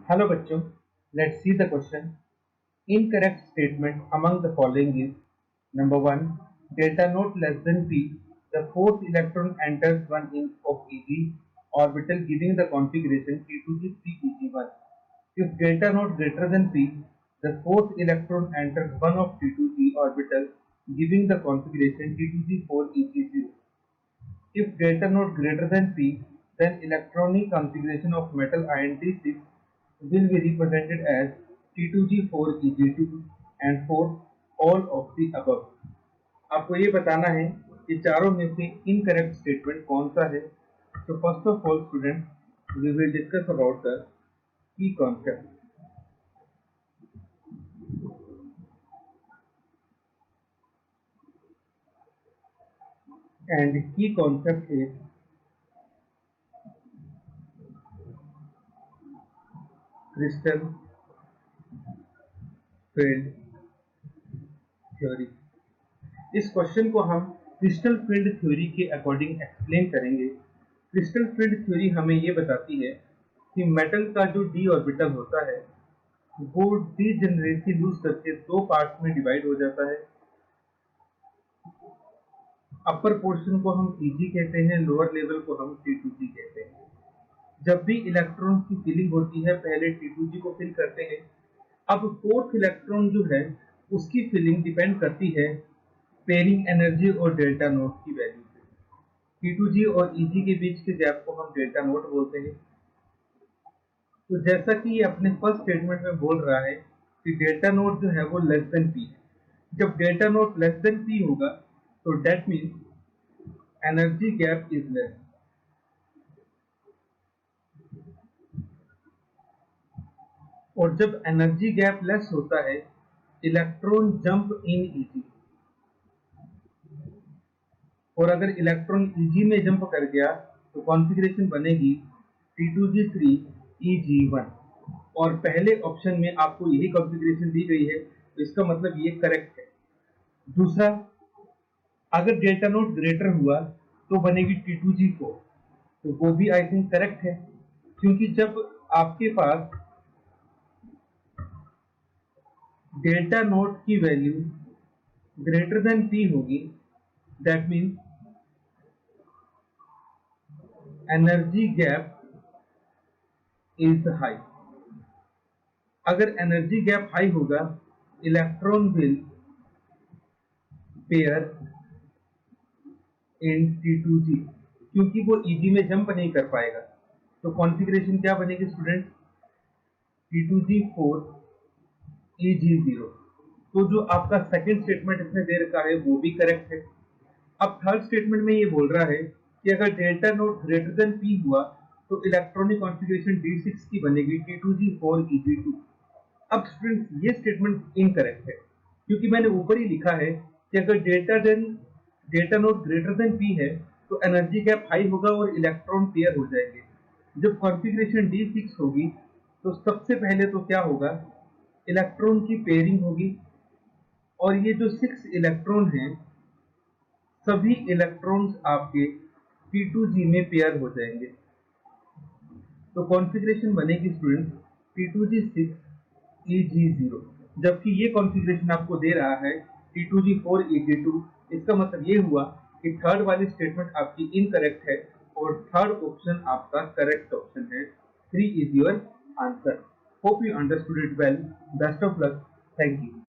Hello बच्चों, let's see the question. Incorrect statement among the following is number one, delta naught less than p, the fourth electron enters 1 inch of Eg orbital giving the configuration T to the 3 Eg1. If delta naught greater than p, the fourth electron enters 1 of T2G orbital giving the configuration T to the 4 Eg0. If delta naught greater than p, then electronic configuration of metal ion T6 will be represented as T2G4Eg2 and 4 all of the above. आपको ये बताना है कि चारों में से incorrect statement कौन सा है. So first of all students, we will discuss about the key concept. And the key concept is crystal field theory. इस क्वेश्चन को हम क्रिस्टल फील्ड थ्योरी के अकॉर्डिंग एक्सप्लेन करेंगे. क्रिस्टल फील्ड थ्योरी हमें ये बताती है कि मेटल का जो डी ऑर्बिटल होता है वो डीजेनरेसी लूज करके दो पार्ट्स में डिवाइड हो जाता है. अपर पोर्शन को हम Eg कहते हैं, लोअर लेवल को हम T2G कहते हैं. जब भी इलेक्ट्रॉन की फिलिंग होती है पहले T2G को फिल करते हैं. अब फोर्थ इलेक्ट्रॉन जो है उसकी फिलिंग डिपेंड करती है पेयरिंग एनर्जी और डेल्टा नोट की वैल्यू पे. T2G और Eg के बीच के गैप को हम डेल्टा नोट बोलते हैं. तो जैसा कि ये अपने फर्स्ट स्टेटमेंट में बोल रहा है कि डेल्टा नोट जो है वो लेस देन पी है. जब delta naught less than P होगा तो that means energy gap is less. और जब एनर्जी गैप लेस होता है इलेक्ट्रॉन जंप इन Eg. और अगर इलेक्ट्रॉन Eg में जंप कर गया तो कॉन्फ़िगरेशन बनेगी T2G3 Eg1. और पहले ऑप्शन में आपको यही कॉन्फ़िगरेशन दी गई है तो इसका मतलब ये करेक्ट है. दूसरा, अगर डेल्टा नोट ग्रेटर हुआ तो बनेगी T2G4, तो वो भी आई थिंक करेक्ट है क्योंकि जब आपके पास डेल्टा नोट की वैल्यू ग्रेटर देन P होगी that means energy gap is high. अगर एनर्जी गैप हाई होगा electron will pair in T2G क्योंकि वो Eg में जंप नहीं कर पाएगा. तो कॉन्फ़िगरेशन क्या बनेगी स्टूडेंट? T2G4 Eg0. तो जो आपका सेकंड स्टेटमेंट इसमें दे रखा है वो भी करेक्ट है. अब थर्ड स्टेटमेंट में ये बोल रहा है कि अगर delta naught greater than P हुआ तो इलेक्ट्रॉनिक कॉन्फ़िगरेशन D6 की बनेगी T2G4 Eg2. अब स्टूडेंट्स ये स्टेटमेंट इनकरेक्ट है क्योंकि मैंने ऊपर ही लिखा है कि अगर delta naught greater than P है तो एनर्जी गैप हाई होगा और इलेक्ट्रॉन पेयर हो जाएंगे. जब कॉन्फ़िगरेशन D6 होगी तो सबसे पहले तो क्या होगा, इलेक्ट्रॉन की पेयरिंग होगी और ये जो 6 इलेक्ट्रॉन हैं सभी इलेक्ट्रॉन्स आपके T2G में पेयर हो जाएंगे. तो कॉन्फ़िगरेशन बनेगी स्टूडेंट्स T2G6 Eg0. जबकि ये कॉन्फ़िगरेशन आपको दे रहा है T2G4 Eg2. इसका मतलब ये हुआ कि थर्ड वाली स्टेटमेंट आपकी इनकरेक्ट है और थर्ड ऑप्शन आपका करेक्ट ऑप्शन है. 3 is your answer. Hope you understood it well. Best of luck. Thank you.